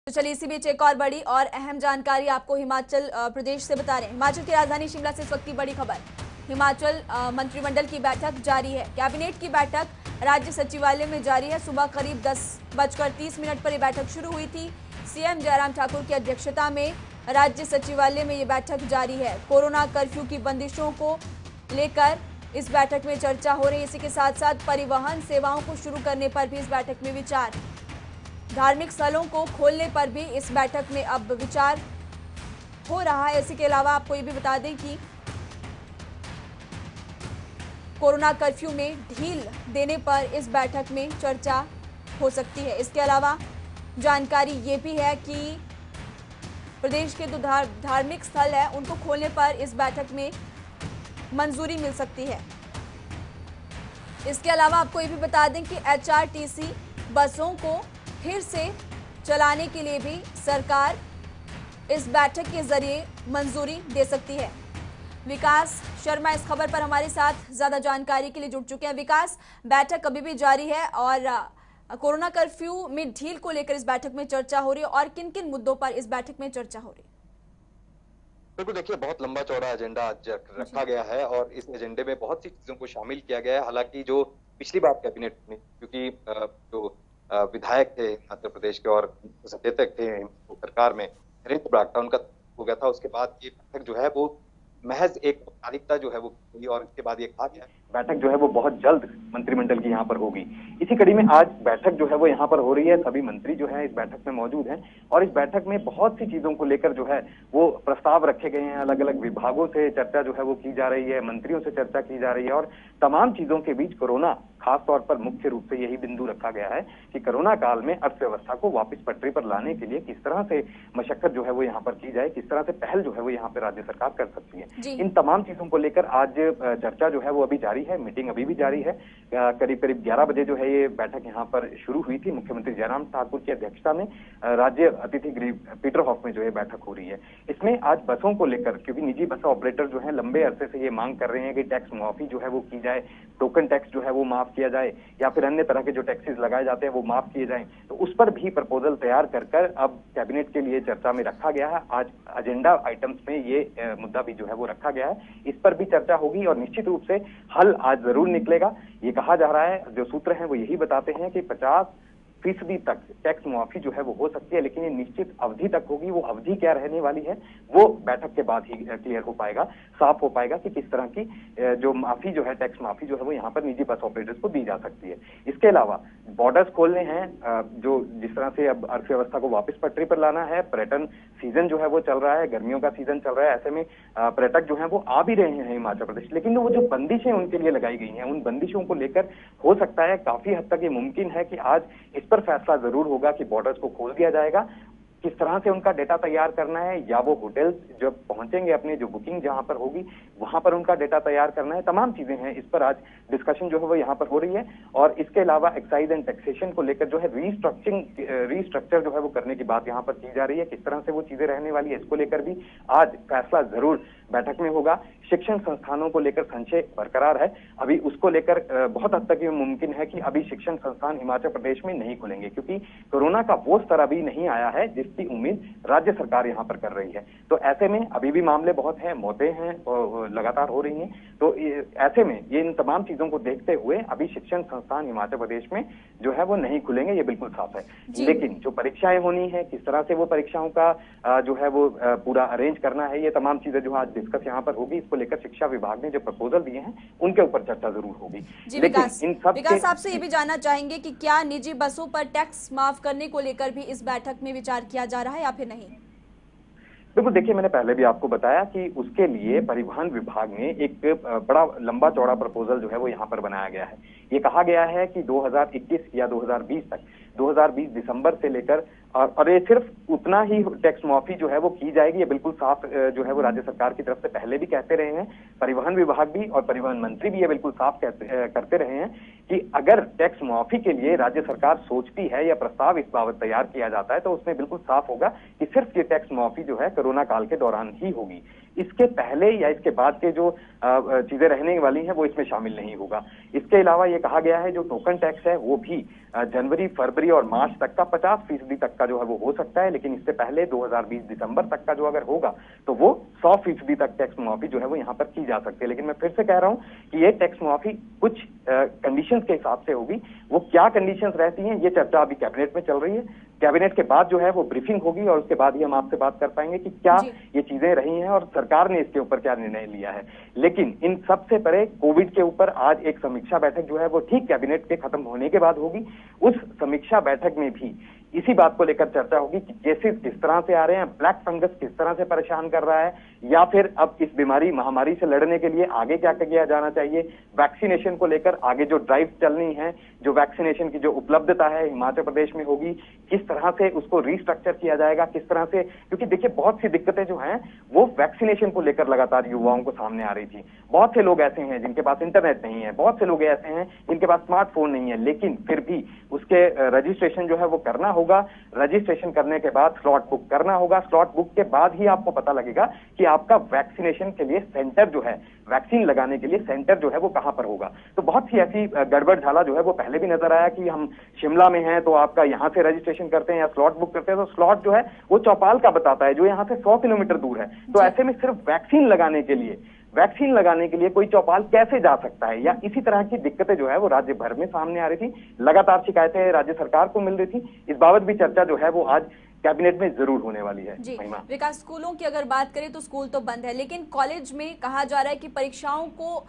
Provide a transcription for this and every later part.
तो चलिए इसी बीच एक और बड़ी और अहम जानकारी आपको हिमाचल प्रदेश से बता रहे हैं। हिमाचल की राजधानी शिमला से इस वक्त की बड़ी खबर। हिमाचल मंत्रिमंडल की बैठक जारी है। कैबिनेट की बैठक राज्य सचिवालय में जारी है। सुबह करीब 10:30 पर यह बैठक शुरू हुई थी। सीएम जयराम ठाकुर की अध्यक्षता में राज्य सचिवालय में ये बैठक जारी है। कोरोना कर्फ्यू की बंदिशों को लेकर इस बैठक में चर्चा हो रही है। इसी के साथ साथ परिवहन सेवाओं को शुरू करने पर भी इस बैठक में विचार। धार्मिक स्थलों को खोलने पर भी इस बैठक में अब विचार हो रहा है। इसी के अलावा आपको ये भी बता दें कि कोरोना कर्फ्यू में ढील देने पर इस बैठक में चर्चा हो सकती है। इसके अलावा जानकारी ये भी है कि प्रदेश के जो धार्मिक स्थल है उनको खोलने पर इस बैठक में मंजूरी मिल सकती है। इसके अलावा आपको ये भी बता दें कि एचआरटीसी बसों को फिर से चलाने के लिए भी सरकार इस बैठक के जरिए मंजूरी दे सकती है। विकास शर्मा इस खबर पर हमारे साथ ज्यादा जानकारी के लिए जुड़ चुके हैं। विकास, बैठक अभी भी जारी है और कोरोना कर्फ्यू में ढील को लेकर इस बैठक में चर्चा हो रही है और किन किन मुद्दों पर इस बैठक में चर्चा हो रही है? बिल्कुल, देखिए बहुत लंबा चौड़ा एजेंडा आज रखा गया है और इस एजेंडे में बहुत सी चीजों को शामिल किया गया है। हालांकि जो पिछली बार कैबिनेट में, क्योंकि जो विधायक थे मध्य प्रदेश के और सचेतक थे सरकार में, हरीश बरागटा, उनका हो गया था। उसके बाद ये बैठक जो है वो महज एक औपचारिकता जो है वो हुई और इसके बाद ये कहा गया बैठक जो है वो बहुत जल्द मंत्रिमंडल की यहाँ पर होगी। इसी कड़ी में आज बैठक जो है वो यहाँ पर हो रही है। सभी मंत्री जो है इस बैठक में मौजूद हैं और इस बैठक में बहुत सी चीजों को लेकर जो है वो प्रस्ताव रखे गए हैं। अलग अलग विभागों से चर्चा जो है वो की जा रही है, मंत्रियों से चर्चा की जा रही है और तमाम चीजों के बीच कोरोना, खास तौर पर मुख्य रूप से यही बिंदु रखा गया है कि कोरोना काल में अर्थव्यवस्था को वापस पटरी पर लाने के लिए किस तरह से मशक्कत जो है वो यहाँ पर की जाए, किस तरह से पहल जो है वो यहाँ पे राज्य सरकार कर सकती है। इन तमाम चीजों को लेकर आज चर्चा जो है वो अभी जारी है, मीटिंग अभी भी जारी है। करीब करीब 11 बजे जो है ये बैठक यहाँ पर शुरू हुई थी। मुख्यमंत्री जयराम ठाकुर की अध्यक्षता में राज्य अतिथि गृह पीटर हॉफ में जो है बैठक हो रही है। इसमें आज बसों को लेकर, क्योंकि निजी बस ऑपरेटर जो है लंबे अरसे से ये मांग कर रहे हैं कि टैक्स मुआफी जो है वो की जाए, टोकन टैक्स जो है वो माफ किया जाए या फिर अन्य तरह के जो टैक्सेस लगाए जाते हैं वो माफ किए जाएं, तो उस पर भी प्रपोजल तैयार कर अब कैबिनेट के लिए चर्चा में रखा गया है। आज एजेंडा आइटम्स में ये मुद्दा भी जो है वो रखा गया है। इस पर भी चर्चा होगी और निश्चित रूप से हल आज जरूर निकलेगा। ये कहा जा रहा है, जो सूत्र हैं वो यही बताते हैं कि 50% तक टैक्स मुआफी जो है वो हो सकती है, लेकिन ये निश्चित अवधि तक होगी। वो अवधि क्या रहने वाली है वो बैठक के बाद ही क्लियर हो पाएगा, साफ हो पाएगा कि किस तरह की जो माफी जो है, टैक्स माफी जो है वो यहाँ पर निजी बस ऑपरेटर्स को दी जा सकती है। इसके अलावा बॉर्डर्स खोलने हैं, जो जिस तरह से अब अर्थव्यवस्था को वापस पटरी पर लाना है। पर्यटन सीजन जो है वो चल रहा है, गर्मियों का सीजन चल रहा है। ऐसे में पर्यटक जो है वो आ भी रहे हैं हिमाचल प्रदेश, लेकिन वो जो बंदिशें उनके लिए लगाई गई हैं, उन बंदिशों को लेकर हो सकता है काफी हद तक ये मुमकिन है कि आज इस पर फैसला जरूर होगा कि बॉर्डर्स को खोल दिया जाएगा। किस तरह से उनका डेटा तैयार करना है, या वो होटल्स जब पहुंचेंगे अपने जो बुकिंग जहां पर होगी वहां पर उनका डेटा तैयार करना है, तमाम चीजें हैं। इस पर आज डिस्कशन जो है वो यहाँ पर हो रही है। और इसके अलावा एक्साइज एंड टैक्सेशन को लेकर जो है रीस्ट्रक्चर जो है वो करने की बात यहाँ पर की जा रही है। किस तरह से वो चीजें रहने वाली है, इसको लेकर भी आज फैसला जरूर बैठक में होगा। शिक्षण संस्थानों को लेकर संशय बरकरार है, अभी उसको लेकर बहुत हद तक ये मुमकिन है कि अभी शिक्षण संस्थान हिमाचल प्रदेश में नहीं खुलेंगे, क्योंकि कोरोना का वो स्तर अभी नहीं आया है जिसकी उम्मीद राज्य सरकार यहाँ पर कर रही है। तो ऐसे में अभी भी मामले बहुत हैं, मौतें हैं लगातार हो रही हैं। तो ऐसे में ये इन तमाम चीजों को देखते हुए अभी शिक्षण संस्थान हिमाचल प्रदेश में जो है वो नहीं खुलेंगे, ये बिल्कुल साफ है। लेकिन जो परीक्षाएं होनी है, किस तरह से वो परीक्षाओं का जो है वो पूरा अरेंज करना है, ये तमाम चीजें जो आज डिस्कस यहाँ पर होगी। इसको लेकर शिक्षा विभाग ने जो प्रपोजल दिए हैं उनके ऊपर चर्चा जरूर होगी। लेकिन इन सब विकास आपसे ये भी जानना चाहेंगे कि क्या निजी बसों पर टैक्स माफ करने को लेकर भी इस बैठक में विचार किया जा रहा है या फिर नहीं? बिल्कुल, देखिए मैंने पहले भी आपको बताया कि उसके लिए परिवहन विभाग ने एक बड़ा लंबा चौड़ा प्रपोजल जो है वो यहाँ पर बनाया गया है। ये कहा गया है कि 2021 या 2020 तक, 2020 दिसंबर से लेकर और ये सिर्फ उतना ही टैक्स मुआफी जो है वो की जाएगी। ये बिल्कुल साफ जो है वो राज्य सरकार की तरफ से पहले भी कहते रहे हैं, परिवहन विभाग भी और परिवहन मंत्री भी ये बिल्कुल साफ करते रहे हैं कि अगर टैक्स मुआफी के लिए राज्य सरकार सोचती है या प्रस्ताव इस बाबत तैयार किया जाता है तो उसमें बिल्कुल साफ होगा कि सिर्फ ये टैक्स मुआफी जो है कोरोना काल के दौरान ही होगी। इसके पहले या इसके बाद के जो चीजें रहने वाली हैं वो इसमें शामिल नहीं होगा। इसके अलावा ये कहा गया है जो टोकन टैक्स है वो भी जनवरी, फरवरी और मार्च तक का 50% तक का जो है वो हो सकता है, लेकिन इससे पहले 2020 दिसंबर तक का जो अगर होगा तो वो 100% तक टैक्स मुआफी जो है वो यहाँ पर की जा सकती है। लेकिन मैं फिर से कह रहा हूँ कि ये टैक्स मुआफी कुछ कंडीशंस के हिसाब से होगी। वो क्या कंडीशंस रहती हैं ये चर्चा अभी कैबिनेट में चल रही है। कैबिनेट के बाद जो है वो ब्रीफिंग होगी और उसके बाद ही हम आपसे बात कर पाएंगे कि क्या ये चीजें रही हैं और सरकार ने इसके ऊपर क्या निर्णय लिया है। लेकिन इन सबसे परे कोविड के ऊपर आज एक समीक्षा बैठक जो है वो ठीक कैबिनेट के खत्म होने के बाद होगी। उस समीक्षा बैठक में भी इसी बात को लेकर चर्चा होगी कि केसेस किस तरह से आ रहे हैं, ब्लैक फंगस किस तरह से परेशान कर रहा है, या फिर अब इस बीमारी महामारी से लड़ने के लिए आगे क्या किया जाना चाहिए। वैक्सीनेशन को लेकर आगे जो ड्राइव चलनी है, जो वैक्सीनेशन की जो उपलब्धता है हिमाचल प्रदेश में होगी, किस तरह से उसको रिस्ट्रक्चर किया जाएगा, किस तरह से, क्योंकि देखिए बहुत सी दिक्कतें जो हैं वो वैक्सीनेशन को लेकर लगातार युवाओं को सामने आ रही थी। बहुत से लोग ऐसे हैं जिनके पास इंटरनेट नहीं है, बहुत से लोग ऐसे हैं जिनके पास स्मार्टफोन नहीं है, लेकिन फिर भी उसके रजिस्ट्रेशन जो है वो करना होगा। रजिस्ट्रेशन करने के बाद स्लॉट बुक करना होगा। स्लॉट बुक के बाद ही आपको पता लगेगा कि आपका वैक्सीनेशन के लिए सेंटर जो है, वैक्सीन लगाने के लिए सेंटर जो है वो कहां पर होगा। तो बहुत सी ऐसी गड़बड़ झाला जो है वो पहले भी नजर आया कि हम शिमला में हैं तो आपका यहां से रजिस्ट्रेशन करते हैं या स्लॉट बुक करते हैं तो स्लॉट जो है वो चौपाल का बताता है जो यहां से 100 किलोमीटर दूर है। तो ऐसे में सिर्फ वैक्सीन लगाने के लिए कोई चौपाल कैसे जा सकता है, या इसी तरह की दिक्कतें जो है वो राज्य भर में सामने आ रही थी। लगातार शिकायतें राज्य सरकार को मिल रही थी। इस बाबत भी चर्चा जो है वो आज कैबिनेट में जरूर होने वाली है। जी विकास, स्कूलों की अगर बात करें तो स्कूल तो बंद है, लेकिन कॉलेज में कहा जा रहा है कि परीक्षाओं को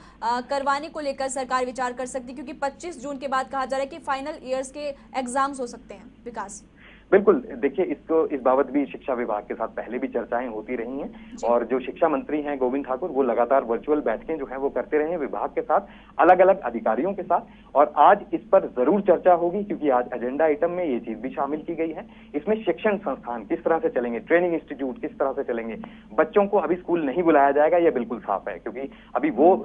करवाने को लेकर सरकार विचार कर सकती है, क्योंकि 25 जून के बाद कहा जा रहा है कि फाइनल ईयर्स के एग्जाम्स हो सकते हैं। विकास, बिल्कुल, देखिए इस बाबत भी शिक्षा विभाग के साथ पहले भी चर्चाएं होती रही हैं और जो शिक्षा मंत्री हैं गोविंद ठाकुर वो लगातार वर्चुअल बैठकें जो हैं वो करते रहे हैं विभाग के साथ, अलग अलग अधिकारियों के साथ, और आज इस पर जरूर चर्चा होगी क्योंकि आज एजेंडा आइटम में ये चीज भी शामिल की गई है। इसमें शिक्षण संस्थान किस तरह से चलेंगे, ट्रेनिंग इंस्टीट्यूट किस तरह से चलेंगे। बच्चों को अभी स्कूल नहीं बुलाया जाएगा, यह बिल्कुल साफ है, क्योंकि अभी वो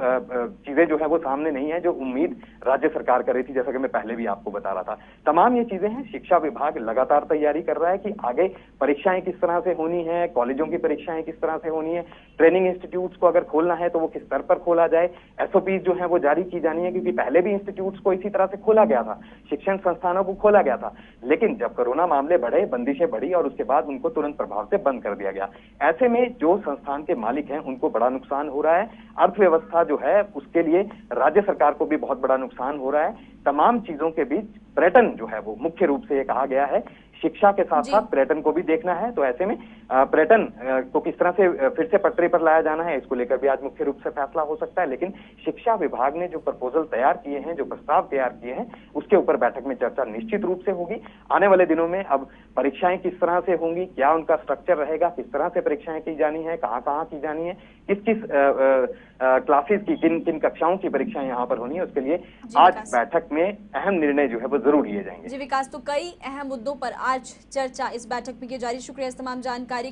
चीजें जो है वो सामने नहीं है जो उम्मीद राज्य सरकार कर रही थी, जैसा कि मैं पहले भी आपको बता रहा था। तमाम ये चीजें हैं, शिक्षा विभाग लगातार तैयारी कर रहा है कि आगे परीक्षाएं किस तरह से होनी है, कॉलेजों की परीक्षाएं किस तरह से होनी है, ट्रेनिंग इंस्टीट्यूट्स को अगर खोलना है तो वो किस स्तर पर खोला जाए। एसओपी जो है वो जारी की जानी है, क्योंकि पहले भी इंस्टीट्यूट्स को इसी तरह से खोला गया था, शिक्षण संस्थानों को खोला गया था, लेकिन जब कोरोना मामले बढ़े, बंदिशें बढ़ी और उसके बाद उनको तुरंत प्रभाव से बंद कर दिया गया। ऐसे में जो संस्थान के मालिक हैं उनको बड़ा नुकसान हो रहा है, अर्थव्यवस्था जो है उसके लिए राज्य सरकार को भी बहुत बड़ा नुकसान हो रहा है। तमाम चीजों के बीच पर्यटन जो है वो मुख्य रूप से ये कहा गया है, शिक्षा के साथ साथ पर्यटन को भी देखना है। तो ऐसे में पर्यटन को किस तरह से फिर से पटरी पर लाया जाना है, इसको लेकर भी आज मुख्य रूप से फैसला हो सकता है। लेकिन शिक्षा विभाग ने जो प्रपोजल तैयार किए हैं, जो प्रस्ताव तैयार किए हैं, उसके ऊपर बैठक में चर्चा निश्चित रूप से होगी। आने वाले दिनों में अब परीक्षाएं किस तरह से होंगी, क्या उनका स्ट्रक्चर रहेगा, किस तरह से परीक्षाएं की जानी है, कहाँ कहाँ की जानी है, किस किस क्लासेस की, किन किन कक्षाओं की परीक्षाएं यहाँ पर होनी है, उसके लिए आज बैठक में अहम निर्णय जो है वो जरूर लिए जाएंगे। जी विकास, तो कई अहम मुद्दों पर आज चर्चा इस बैठक में की जा रही। शुक्रिया इस तमाम जानकारी